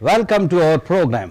Welcome to our program.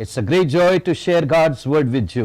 It's a great joy to share God's word with you.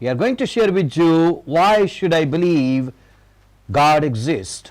We are going to share with you why should I believe God exists.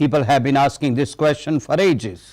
People have been asking this question for ages.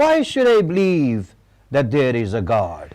Why should I believe that there is a God?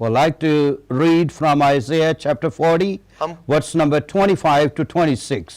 We'd like to read from Isaiah chapter 40, verse number 25 to 26.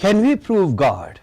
Can we prove God?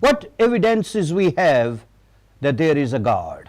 What evidences we have that there is a God?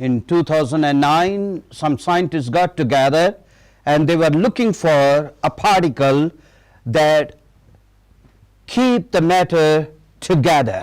In 2009, some scientists got together and they were looking for a particle that keep the matter together.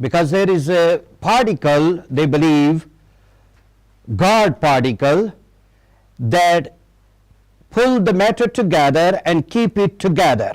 Because there is a particle, they believe, God particle, that pull the matter together and keep it together.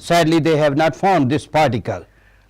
Sadly, they have not found this particle.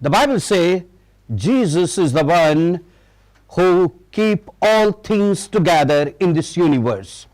The Bible says Jesus is the one who keep all things together in this universe.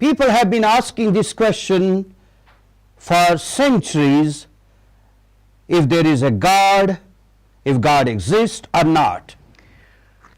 People have been asking this question for centuries, if there is a God, if God exists or not.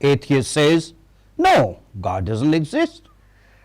Atheist says, no, God doesn't exist.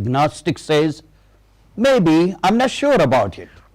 Agnostic says, maybe, I'm not sure about it.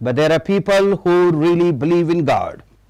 But there are people who really believe in God.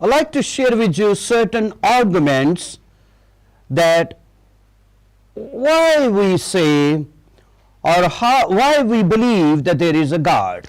I'd like to share with you certain arguments that why we say or why we believe that there is a God.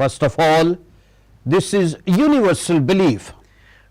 First of all, this is universal belief.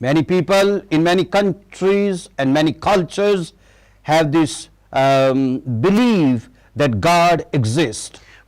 Many people in many countries and many cultures have this belief that God exists.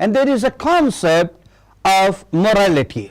And there is a concept of morality.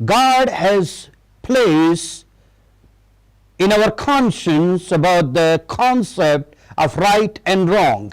God has placed in our conscience about the concept of right and wrong.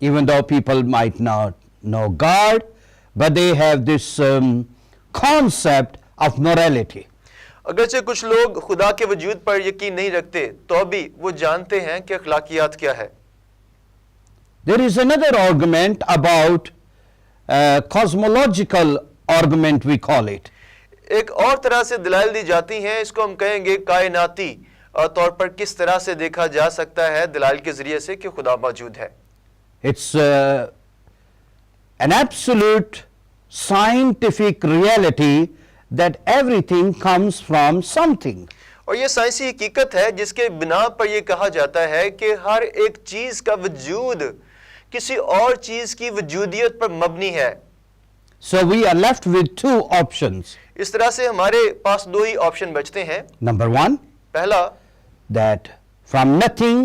Even though people might not know God, but they have this concept of morality. اگرچہ کچھ لوگ خدا کے وجود پر یقین نہیں رکھتے تو بھی وہ جانتے ہیں کہ اخلاقیات کیا ہے. There is another argument about cosmological argument, we call it. ایک اور طرح سے دلائل دی جاتی ہیں، اس کو ہم کہیں گے کائناتی طور پر کس طرح سے دیکھا جا سکتا ہے دلائل کے ذریعے سے کہ خدا موجود ہے. It's an absolute scientific reality that everything comes from something. اور یہ سائنسی حقیقت ہے جس کے بنا پر یہ کہا جاتا ہے کہ ہر ایک چیز کا وجود کسی اور چیز کی وجودیت پر مبنی ہے. So we are left with two options. اس طرح سے ہمارے پاس دو ہی آپشن بچتے ہیں. Number one, پہلا that from nothing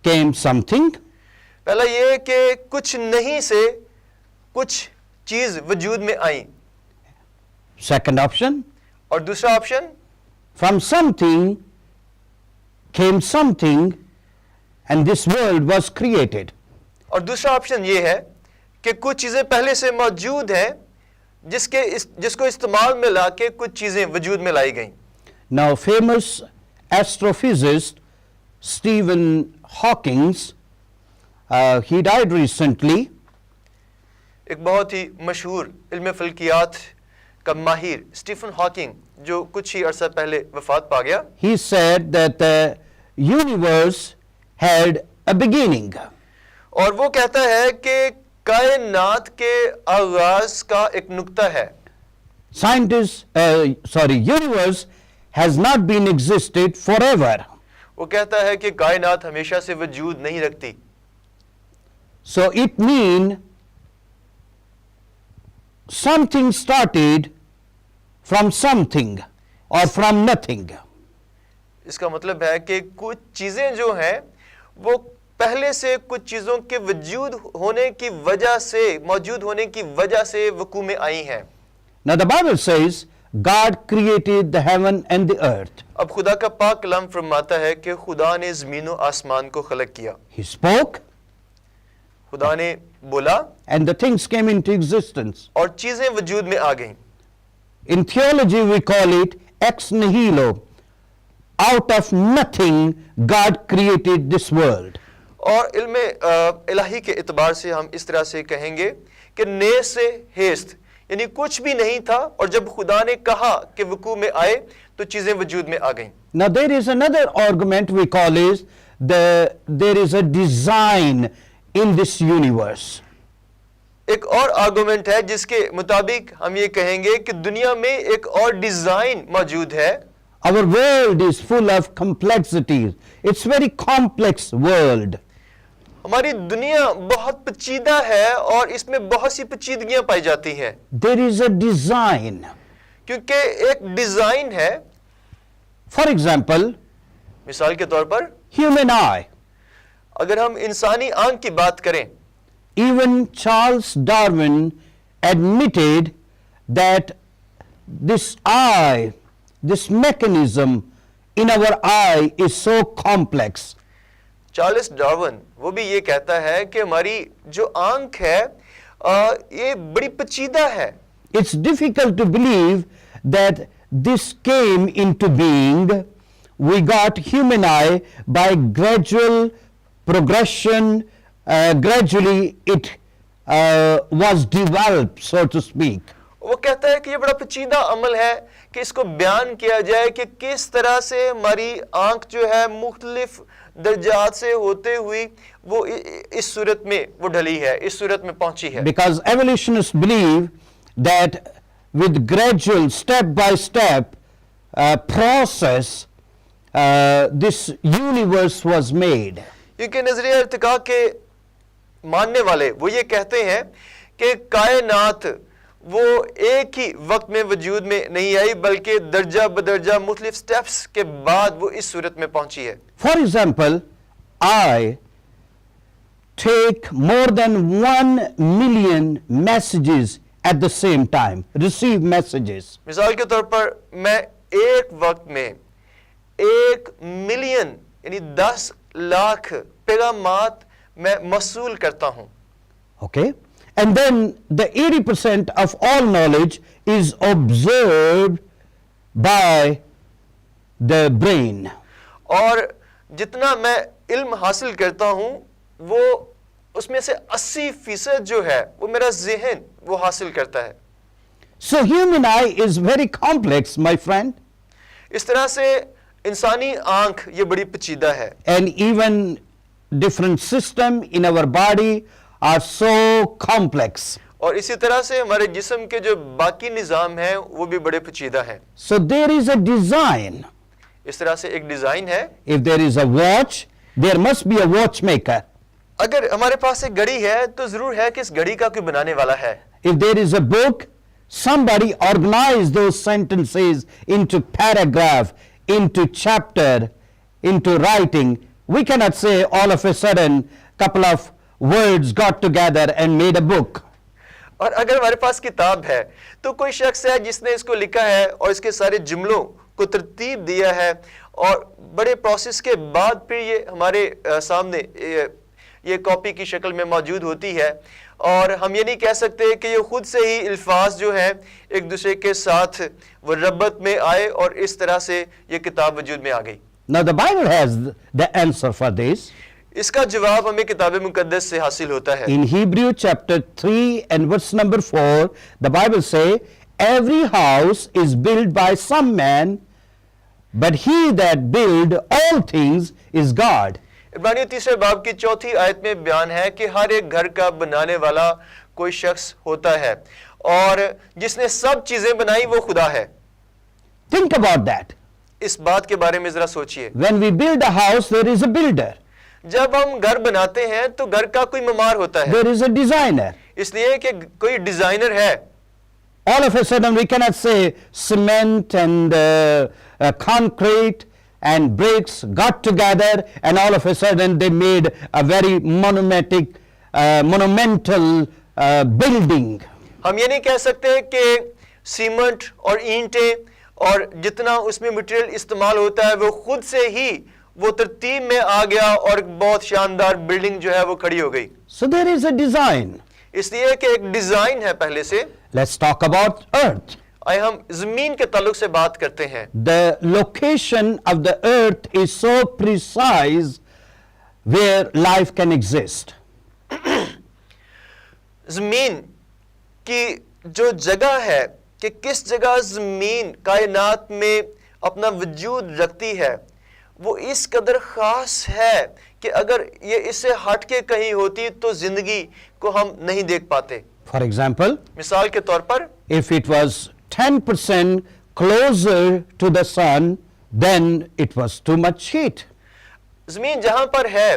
came something. پہلا یہ کہ کچھ نہیں سے کچھ چیز وجود میں آئیں. Second option, اور دوسرا option from something came something and this world was created. اور دوسرا آپشن یہ ہے کہ کچھ چیزیں پہلے سے موجود ہیں جس کو استعمال میں لا کے کچھ چیزیں وجود میں لائی گئیں. Now famous astrophysicist Stephen Hawking, he died recently. ایک بہت ہی مشہور علم فلکیات کا ماہر اسٹیفن ہاکنگ جو کچھ ہی عرصہ پہلے وفات پا گیا. He said that the universe had a beginning. اور وہ کہتا ہے کہ کائنات کے آغاز کا ایک نقطہ ہے. Universe has not been existed forever. وہ کہتا ہے کہ کائنات ہمیشہ سے وجود نہیں رکھتی. So it means something started from something or from nothing. اس کا مطلب ہے کہ کچھ چیزیں جو ہیں وہ پہلے سے کچھ چیزوں کے وجود ہونے کی وجہ سے موجود ہونے کی وجہ سے وقوع میں آئی ہیں. Now the Bible says God created the heaven and the earth. اب خدا کا پاک کلام فرماتا ہے کہ خدا نے زمین و آسمان کو خلق کیا. He spoke خدا نے بولا and the things came into existence. اور چیزیں وجود میں آ گئیں. In theology we call it ex nihilo. Out of nothing God created this world. اور علم الہی کے اعتبار سے ہم اس طرح سے کہیں گے کہ نیز سے ہیست یعنی کچھ بھی نہیں تھا اور جب خدا نے کہا کہ وقوع میں آئے تو چیزیں وجود میں آ گئیں. Now there is another argument we call is there is a design in this universe. ایک اور آرگومنٹ ہے جس کے مطابق ہم یہ کہیں گے کہ دنیا میں ایک اور ڈیزائن موجود ہے. Our world is full of complexities. It's very complex world. ہماری دنیا بہت پیچیدہ ہے اور اس میں بہت سی پیچیدگیاں پائی جاتی ہیں. There is a design. کیونکہ ایک ڈیزائن ہے. For example, مثال کے طور پر human eye. اگر ہم انسانی آنکھ کی بات کریں Even Charles Darwin admitted that this eye, this mechanism in our eye is so complex. Charles Darwin وہ بھی یہ کہتا ہے کہ ہماری جو آنکھ ہے یہ بڑی پیچیدہ ہے. It's difficult to believe that this came into being. We got human eye by gradual progression. Gradually it was developed, so to speak. وہ کہتا ہے کہ یہ بڑا پیچیدہ عمل ہے کہ اس کو بیان کیا جائے کہ کس طرح سے ہماری آنکھ جو ہے مختلف درجات سے ہوتے ہوئی وہ اس صورت میں وہ ڈھلی ہے، اس صورت میں پہنچی ہے. Because evolutionists believe that with gradual step by step process this universe was made. کیونکہ نظریہ ارتقاء کے ماننے والے وہ یہ کہتے ہیں کہ کائنات وہ ایک ہی وقت میں وجود میں نہیں آئی بلکہ درجہ بدرجہ مختلف سٹیپس کے بعد وہ اس صورت میں پہنچی ہے. For example, I take more than 1 million messages at the same time, receive messages. مثال کے طور پر میں ایک وقت میں 1 ملین یعنی 10 لاکھ پیغامات میں موصول کرتا ہوں. Okay? and then the 80% of all knowledge is observed by the brain. اور جتنا میں علم حاصل کرتا ہوں وہ اس میں سے 80% جو ہے وہ میرا ذہن وہ حاصل کرتا ہے. So human eye is very complex, my friend, اس طرح سے انسانی آنکھ یہ بڑی پیچیدہ ہے. and even different system in our body are so complex. اور اسی طرح سے ہمارے جسم کے جو باقی نظام ہیں وہ بھی بڑے پیچیدہ ہیں. So there is a design. اس طرح سے ایک ڈیزائن ہے. If there is a watch, there must be a watchmaker. اگر ہمارے پاس ایک گھڑی ہے تو ضرور ہے کہ اس گھڑی کا کوئی بنانے والا ہے. If there is a book, somebody organized those sentences into paragraph, into chapter, into writing. We cannot say all of a sudden couple of words got together and made a book. اور اگر ہمارے پاس کتاب ہے تو کوئی شخص ہے جس نے اس کو لکھا ہے اور اس کے سارے جملوں کو ترتیب دیا ہے اور بڑے پروسیس کے بعد پھر یہ ہمارے سامنے یہ کاپی کی شکل میں موجود ہوتی ہے. اور ہم یہ نہیں کہہ سکتے کہ یہ خود سے ہی الفاظ جو ہیں ایک دوسرے کے ساتھ وہ ربط میں آئے اور اس طرح سے یہ کتاب وجود میں آ گئی. Now the Bible has the answer for this. اس کا جواب ہمیں کتاب مقدس سے حاصل ہوتا ہے. In Hebrew chapter 3 and verse number 4, the Bible say, every house is built by some man, but he that build all things is God. عبرانیوں 3 باب کی 4 آیت میں بیان ہے کہ ہر ایک گھر کا بنانے والا کوئی شخص ہوتا ہے اور جس نے سب چیزیں بنائی وہ خدا ہے. Think about that. اس بات کے بارے میں ذرا سوچئے. When we build a house, there is a builder. جب ہم گھر بناتے ہیں تو گھر کا کوئی معمار ہوتا ہے. There is a designer. اس لیے کہ کوئی ڈیزائنر ہے. All of a sudden we cannot say cement and concrete and bricks got together and all of a sudden they made a very monumental building. ہم یہ نہیں کہہ سکتے کہ سیمنٹ اور اینٹیں اور جتنا اس میں مٹیریل استعمال ہوتا ہے وہ خود سے ہی وہ ترتیب میں آ گیا اور ایک بہت شاندار بلڈنگ جو ہے وہ کھڑی ہو گئی. So there is a design. اس لیے کہ ایک ڈیزائن ہے پہلے سے. Let's talk about earth. آئے ہم زمین کے تعلق سے بات کرتے ہیں. The location of the earth is so precise where life can exist. زمین کی جو جگہ ہے کہ کس جگہ زمین کائنات میں اپنا وجود رکھتی ہے وہ اس قدر خاص ہے کہ اگر یہ اس سے ہٹ کے کہیں ہوتی تو زندگی کو ہم نہیں دیکھ پاتے. For example, مثال کے طور پر if it was 10% closer to the sun, then it was too much heat. زمین جہاں پر ہے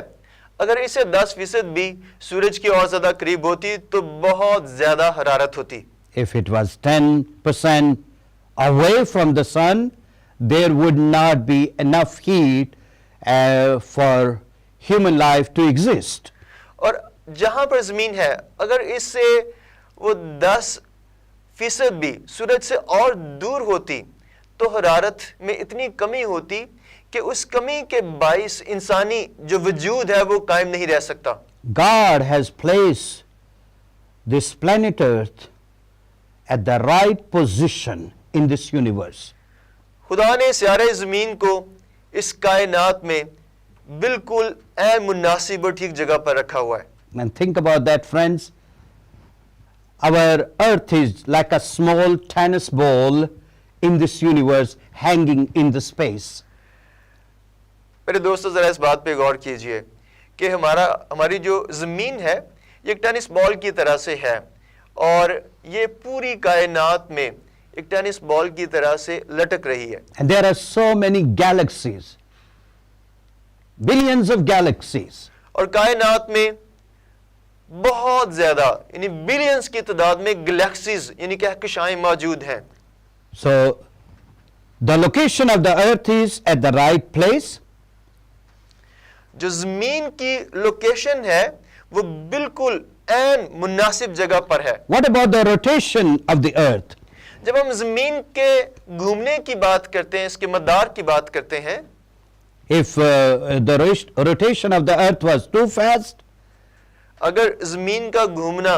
اگر اسے 10% بھی سورج کی اور زیادہ قریب ہوتی تو بہت زیادہ حرارت ہوتی. If it was 10% away from the sun, there would not be enough heat for human life to exist. اور جہاں پر زمین ہے اگر اس سے وہ 10% بھی سورج سے اور دور ہوتی تو حرارت میں اتنی کمی ہوتی کہ اس کمی کے باعث انسانی جو وجود ہے وہ قائم نہیں رہ سکتا. God has placed this planet Earth at the right position in this universe. خدا نے سیارہ زمین کو اس کائنات میں بالکل عین مناسب اور ٹھیک جگہ پر رکھا ہوا ہے. And think about that, friends. Our earth is like a small tennis ball in this universe hanging in the space. میرے دوستو ذرا اس بات پہ غور کیجئے کہ ہماری جو زمین ہے یہ ایک ٹینس بال کی طرح سے ہے اور یہ پوری کائنات میں ایک ٹینس بال کی طرح سے لٹک رہی ہے. And there are so many galaxies, billions of galaxies. اور کائنات میں بہت زیادہ یعنی بلینز کی تعداد میں گلیکسیز یعنی کہکشائیں موجود ہیں. So the location of the earth is at the right place. جو زمین کی لوکیشن ہے وہ بالکل عین مناسب جگہ پر ہے. What about the rotation of the earth? جب ہم زمین کے گھومنے کی بات کرتے ہیں اس کے مدار کی بات کرتے ہیں If the rotation of the earth was too fast, اگر زمین کا گھومنا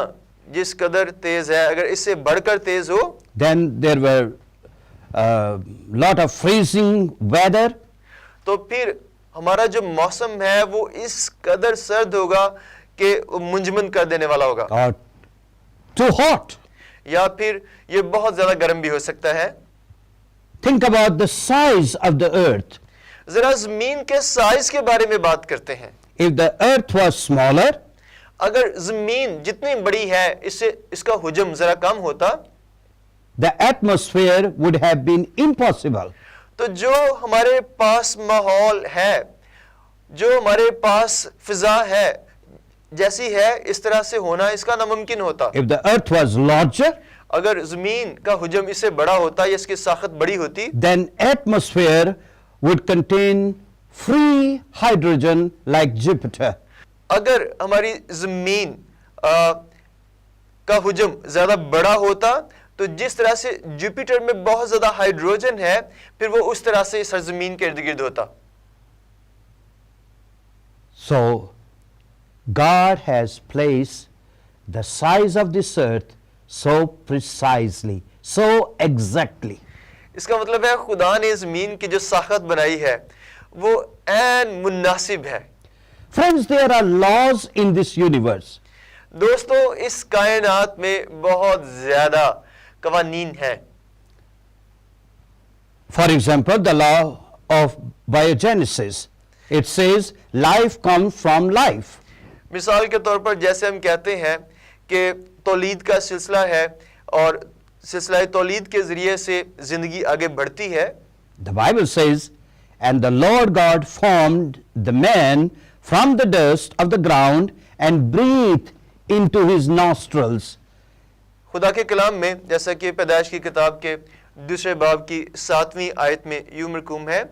جس قدر تیز ہے اگر اس سے بڑھ کر تیز ہو then there were lot of freezing weather. تو پھر ہمارا جو موسم ہے وہ اس قدر سرد ہوگا کہ منجمد کر دینے والا ہوگا Or too hot. یا پھر یہ بہت زیادہ گرم بھی ہو سکتا ہے. Think about the size of the earth. ذرا زمین کے سائز کے بارے میں بات کرتے ہیں. If the earth was smaller, اگر زمین جتنی بڑی ہے اس کا حجم ذرا کم ہوتا the atmosphere would have been impossible. تو جو ہمارے پاس ماحول ہے, جو ہمارے پاس فضا ہے جیسی ہے اس طرح سے ہونا اس کا ناممکن ہوتا. If the earth was larger, اگر زمین کا حجم اس سے بڑا ہوتا یا اس کی ساخت بڑی ہوتی then atmosphere would contain free hydrogen like Jupiter. اگر ہماری زمین کا حجم زیادہ بڑا ہوتا تو جس طرح سے جوپیٹر میں بہت زیادہ ہائیڈروجن ہے پھر وہ اس طرح سے سرزمین کے ارد گرد ہوتا. So God has placed the size of this earth so precisely, so exactly. اس کا مطلب ہے خدا نے زمین کی جو ساخت بنائی ہے وہ عین مناسب ہے. Friends, there are laws in this universe. دوستو اس کائنات میں بہت زیادہ قوانین ہیں. For example, the law of biogenesis. It says life comes from life. مثال کے طور پر جیسے ہم کہتے ہیں کہ تولید کا سلسلہ ہے اور سلسلہ تولید کے ذریعے سے زندگی آگے بڑھتی ہے. The Bible says, and the Lord God formed the man from the dust of the ground and breathed into his nostrils. خدا کے کلام میں جیسا کہ پیدائش کی کتاب کے 2 باب کی 7ویں آیت میں یوں مرقوم ہے,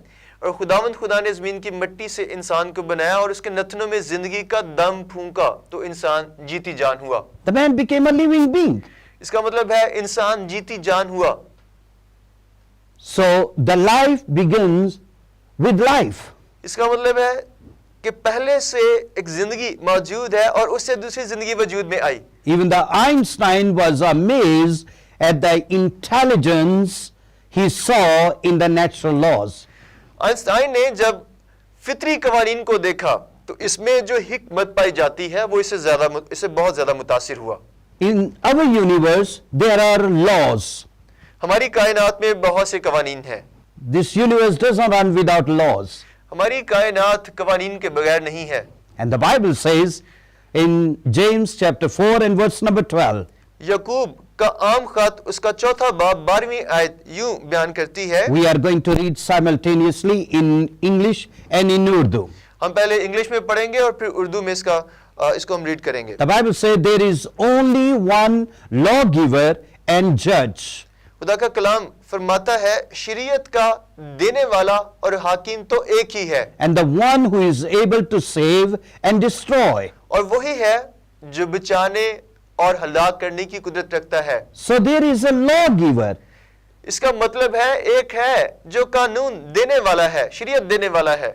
اور خدا نے زمین کی مٹی سے انسان کو بنایا اور اس کے نتنوں میں زندگی کا دم پھونکا تو انسان جیتی جان ہوا. The man became a living being. اس کا مطلب ہے انسان جیتی جان ہوا. So the life begins with life. اس کا مطلب ہے کہ پہلے سے ایک زندگی موجود ہے اور اس سے دوسری زندگی وجود میں آئی. Even the Einstein was amazed at the intelligence he saw in the natural laws. Einstein نے جب فطری قوانین کو دیکھا تو اس میں جو حکمت پائی جاتی ہے وہ اس سے بہت زیادہ متاثر ہوا. In our universe, there are laws. ہماری کائنات میں بہت سے قوانین ہیں. This universe doesn't run without laws. ہماری کائنات قوانین کے بغیر نہیں ہے. And the Bible says in James chapter 4 and verse number 12, یعقوب کا عام خط اس کا 4 باب 12ویں آیت یوں بیان کرتی ہے. we are going to read simultaneously in English and in Urdu. ہم پہلے انگلش میں پڑھیں گے اور پھر اردو میں اس کو ہم ریڈ کریں گے. The Bible says there is only one lawgiver and judge. خدا کا کلام فرماتا ہے شریعت کا دینے والا اور حاکم تو ایک ہی ہے. And the one who is able to save and destroy. اور وہی ہے جو بچانے اور ہلاک کرنے کی قدرت رکھتا ہے. So there is a lawgiver. اس کا مطلب ہے ایک ہے جو قانون دینے والا ہے, شریعت دینے والا ہے.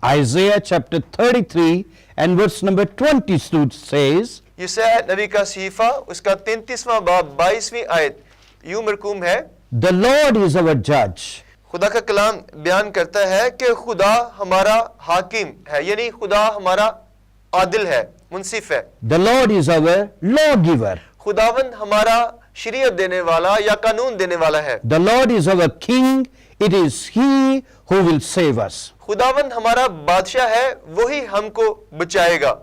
Isaiah chapter 33 and verse number 22 says, یسوع نبی کا صحیفہ اس کا 33واں باب 22ویں آیت یوں مرقوم ہے. the Lord is our judge. خدا کا کلام بیان کرتا ہے کہ خدا ہمارا حاکم ہے, یعنی خدا ہمارا عادل ہے, منصف ہے. The Lord is our lawgiver. خداوند ہمارا شریعت دینے والا یا قانون دینے والا ہے. The Lord is our king. It is he who will save us. خداوند ہمارا بادشاہ ہے, وہی ہم کو بچائے گا.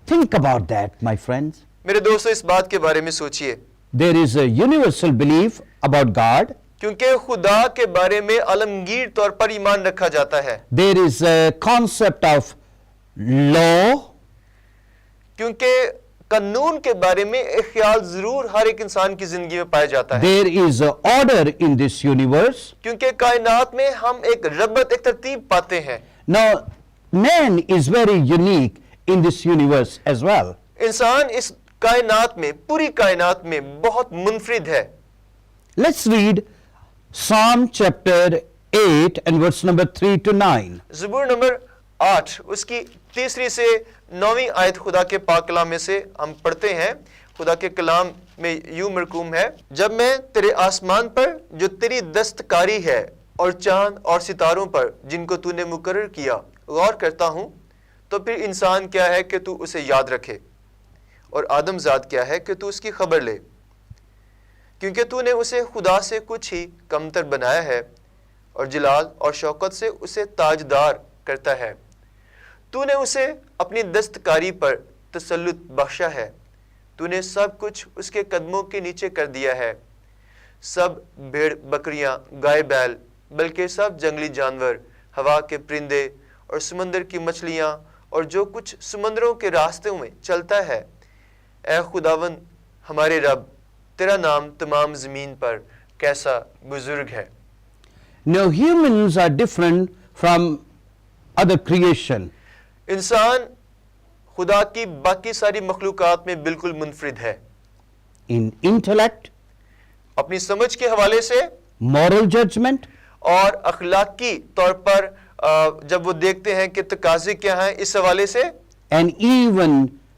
Think about that, my friends. میرے دوستو اس بات کے بارے میں سوچئے. There is a universal belief about God. کیونکہ خدا کے بارے میں عالمگیر طور پر ایمان رکھا جاتا ہے. There is a concept of law. کیونکہ قانون کے بارے میں ایک خیال ضرور ہر ایک انسان کی زندگی میں پایا جاتا ہے. There is a order in this universe. کیونکہ کائنات میں ہم ایک ربط, ایک ترتیب پاتے ہیں. Now, man is very unique in this universe as well. انسان اس کائنات میں, پوری کائنات میں بہت منفرد ہے. Let's read Psalm chapter 8 and verse number 3 to 9. زبور نمبر 8 اس کی 3 سے 9 آیت خدا کے پاک کلام میں سے ہم پڑھتے ہیں. خدا کے کلام میں یوں مرقوم ہے، جب میں تیرے آسمان پر جو تیری دستکاری ہے اور چاند اور ستاروں پر جن کو تو نے مقرر کیا غور کرتا ہوں، تو پھر انسان کیا ہے کہ تو اسے یاد رکھے، اور آدم ذات کیا ہے کہ تو اس کی خبر لے، کیونکہ تو نے اسے خدا سے کچھ ہی کمتر بنایا ہے اور جلال اور شوکت سے اسے تاجدار کرتا ہے۔ تو نے اسے اپنی دستکاری پر تسلط بخشا ہے، تو نے سب کچھ اس کے قدموں کے نیچے کر دیا ہے، سب بھیڑ بکریاں، گائے بیل، بلکہ سب جنگلی جانور، ہوا کے پرندے اور سمندر کی مچھلیاں اور جو کچھ سمندروں کے راستوں میں چلتا ہے۔ اے خداوند ہمارے رب، تیرا نام تمام زمین پر کیسا بزرگ ہے۔ Now humans are different from other creation. انسان خدا کی باقی ساری مخلوقات میں بالکل منفرد ہے، In intellect, اپنی سمجھ کے حوالے سے moral judgment, اور اخلاقی طور پر جب وہ دیکھتے ہیں کہ تقاضے کیا ہیں اس حوالے سے، and even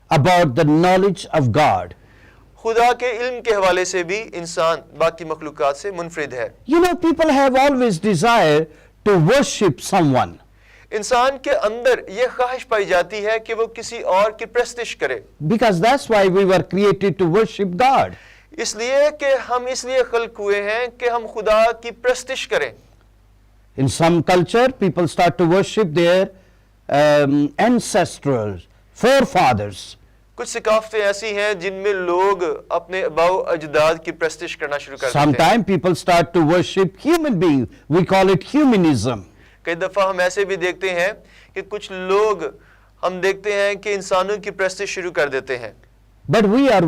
about the knowledge of God. خدا کے علم کے حوالے سے بھی انسان باقی مخلوقات سے منفرد ہے۔ You know, people have always desire to worship someone. انسان کے اندر یہ خواہش پائی جاتی ہے کہ وہ کسی اور کی پرستش کرے، Because that's why we were created to worship God. اس لیے کہ ہم اس لیے خلق ہوئے ہیں کہ ہم خدا کی پرستش کریں۔ In some culture, people start to worship their ancestors, forefathers. کچھ ثقافتیں ایسی ہیں جن میں لوگ اپنے آباء و اجداد کی پرستش کرنا شروع کر دیتے ہیں۔ Sometimes people start to worship human beings. We call it humanism. کئی دفعہ ہم ایسے بھی دیکھتے ہیں کہ کچھ لوگ ہم دیکھتے ہیں کہ انسانوں کی پرستش شروع کر دیتے ہیں، But we are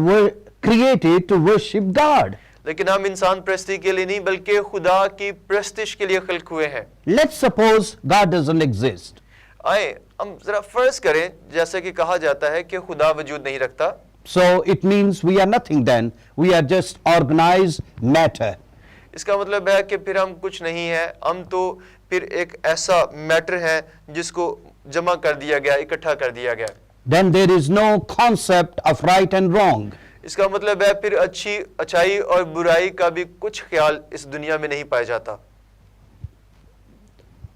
created to worship God. لیکن ہم انسان پرستی کے لیے نہیں بلکہ خدا کی پرستش کے لیے خلق ہوئے ہیں۔ Let's suppose God doesn't exist. آئیں ہم ذرا فرض کریں جیسے کہ کہا جاتا ہے کہ خدا وجود نہیں رکھتا، So it means we are nothing then. We are just organized matter. اس کا مطلب ہے کہ پھر ہم کچھ نہیں ہیں، ہم تو پھر ایک ایسا میٹر ہے جس کو جمع کر دیا گیا، اکٹھا کر دیا گیا۔ Then there is no concept of right and wrong. اس کا مطلب ہے پھر اچھائی اور برائی کا بھی کچھ خیال اس دنیا میں نہیں پایا جاتا۔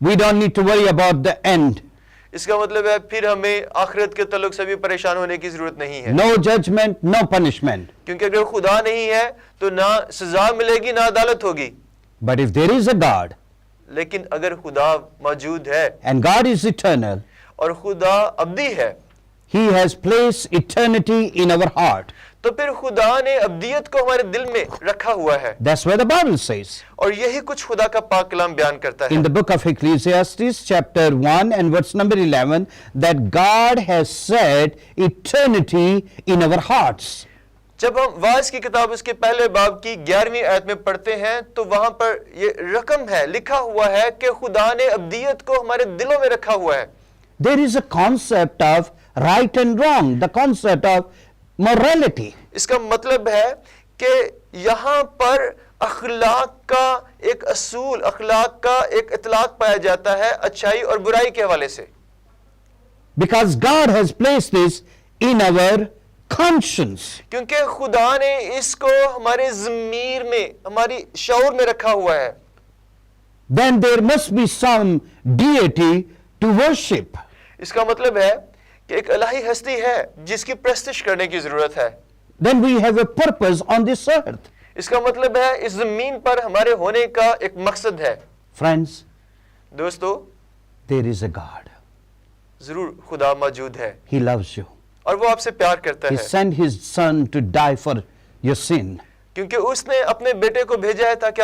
We don't need to worry about the end. اس کا مطلب ہے پھر ہمیں آخرت کے تعلق سے بھی پریشان ہونے کی ضرورت نہیں ہے، No judgment, no punishment. کیونکہ اگر خدا نہیں ہے تو نہ سزا ملے گی نہ عدالت ہوگی۔ But if there is a God, لیکن اگر خدا موجود ہے and God is eternal, اور خدا ابدی ہے، He has placed eternity in our heart. تو پھر خدا نے ابدیت کو ہمارے دل میں رکھا ہوا ہے، That's what the Bible says. اور یہی کچھ خدا کا پاک کلام بیان کرتا ہے۔ In the book of Ecclesiastes, chapter 1 and verse number 11, that God has set eternity in our hearts. جب ہم واعظ کی کتاب اس کے پہلے باب کی 11ویں آیت میں پڑھتے ہیں تو وہاں پر یہ رقم ہے، لکھا ہوا ہے کہ خدا نے ابدیت کو ہمارے دلوں میں رکھا ہوا ہے۔ There is a concept of right and wrong, the concept of morality. اس کا مطلب ہے کہ یہاں پر اخلاق کا ایک اصول، اخلاق کا ایک اطلاق پایا جاتا ہے اچھائی اور برائی کے حوالے سے، Because God has placed this in our conscience. کیونکہ خدا نے اس کو ہمارے ضمیر میں، ہماری شعور میں رکھا ہوا ہے۔ Then there must be some deity to worship. اس کا مطلب ہے کہ ایک الہی ہستی ہے جس کی پرستش کرنے کی ضرورت ہے۔ Then we have a purpose on this earth. اس کا مطلب ہے اس زمین پر ہمارے ہونے کا ایک مقصد ہے۔ Friends, دوستو، there is a God. ضرور خدا موجود ہے He loves you. اور وہ آپ سے پیار کرتا He ہے، sent His Son to die for your sin. کیونکہ اس نے اپنے بیٹے کو بھیجا ہے تاکہ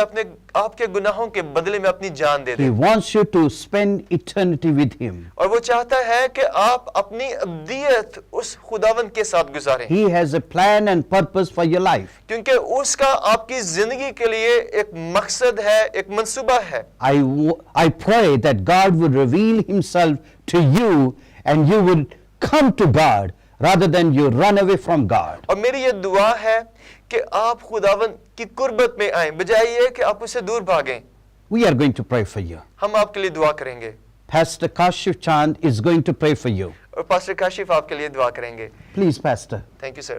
آپ کے گناہوں کے بدلے میں اپنی جان دے دے، He wants you to spend eternity with Him. اور وہ چاہتا ہے کہ آپ اپنی ابدیت اس خداوند کے ساتھ گزاریں، He has a plan and purpose for your life. کیونکہ اس کا آپ کی زندگی کے لیے ایک مقصد ہے، ایک منصوبہ ہے۔ I pray that God would reveal Himself to you and you would come to God rather than you run away from God. اور میری یہ دعا ہے کہ آپ خداوند کی قربت میں آئیں بجائے یہ کہ آپ اسے دور بھاگیں۔ We are going to pray for you. ہم آپ کے لیے دعا کریں گے، Pastor Kashif Chand is going to pray for you. اور پاسٹر کاشف آپ کے لیے دعا کریں گے۔ Please, Pastor. Thank you sir.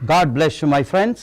God bless you, my friends.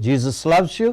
Jesus loves you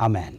Amen.